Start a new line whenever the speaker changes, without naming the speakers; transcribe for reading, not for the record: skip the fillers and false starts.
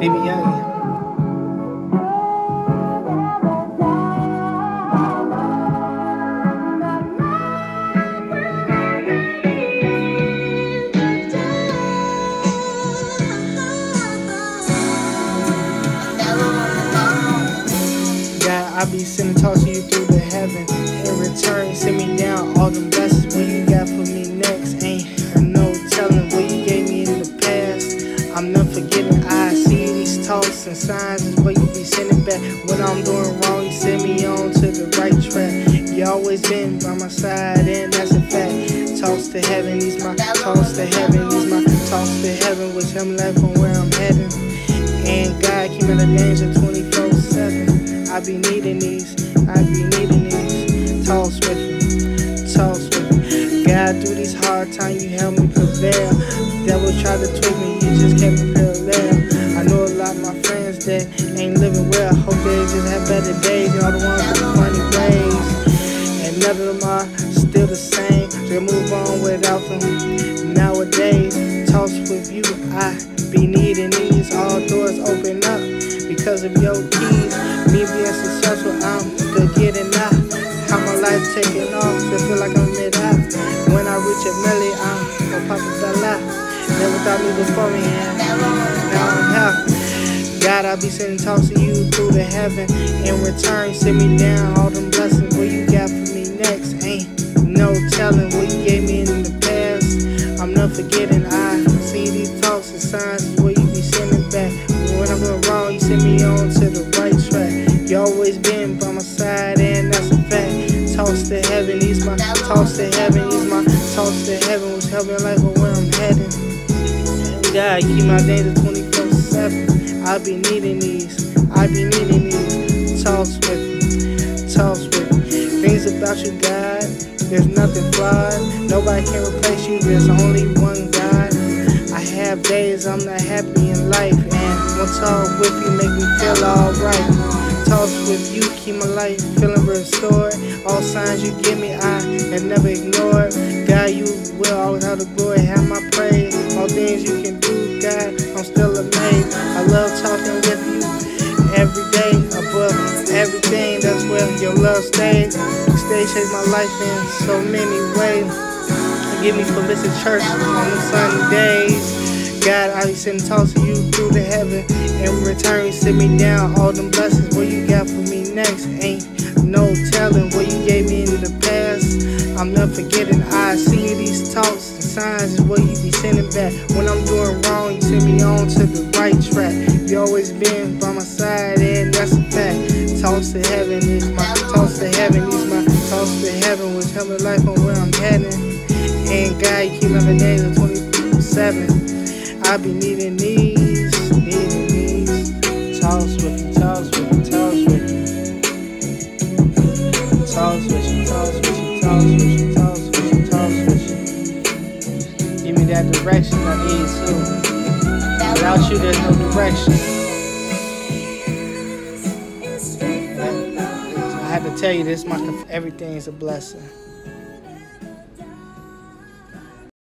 Baby Youngin. God, I be sending talks to you through the heaven. In return, send me down all them blessings. What you got for me next? Ain't no telling what you gave me in the past. I'm not forgetting. I see these talks and signs is what you be sending back. When I'm doing wrong, you send me on to the right track. You always been by my side, and that's a fact. Talks to heaven, these my talks to heaven, these my talks to heaven. With him life on where I'm heading. And God keep me out of danger 24/7. I be needing these talks with you, God, through these hard times, you help me prevail. Devil tried to twist me, you just kept me parallel. I know a lot of my friends that ain't living well. Hope they just have better days, and all the ones with funny ways. And none of them are still the same, just move on without them. Nowadays, talks with you, I be needing these. All doors open up because of your keys. Me being successful, I'm still getting out. How my life taking off, still feel like I'm mid-out. When I reach a million, I'm gonna pop a bell out. Never thought me before me, and now I'm here. God, I be sending talks to you through the heaven. In return, send me down all them blessings. What you got for me next? Ain't no telling what you gave me in the past. I'm not forgetting. I see these talks and signs is what you be sending back. When I'm doing wrong, you send me on to the right track. You always been by my side, and that's a fact. Talks to heaven, these my talks to heaven, these my talks to heaven, which help me life on where I'm heading. And God, keep my danger 24/7. I be needing these talks with you. Things about you, God, there's nothing flawed. Nobody can replace you, there's only one God. I have days I'm not happy in life, and one talk with you make me feel alright. Talks with you keep my life feeling restored. All signs you give me, I never ignore. God, you will always have the glory, have my praise. All things you can do, God, I'm still amazed. I love talking with you every day, above everything. That's where your love stays. You stay shaped my life in so many ways. Give me for visit church on the sunny days. God, I be sending talks to you through the heaven. In return, you send me down all them blessings. What you got for me next? Ain't no telling what you gave me in the past. I'm not forgetting. I see these talks and signs is what you be sending back. When I'm doing wrong, you send me on to the right track. You always been by my side, and that's a fact. Talks to heaven, these my talks to heaven, these my talks to heaven, which help me life on where I'm heading. And God, you keep me out of danger 24/7. I be needing these talks with you, talks with you, talks with you, talks with you, talks with you, talks with you, talks with you, talks with you. Give me that direction I need too. Without you, there's no direction. I had to tell you this, everything is a blessing.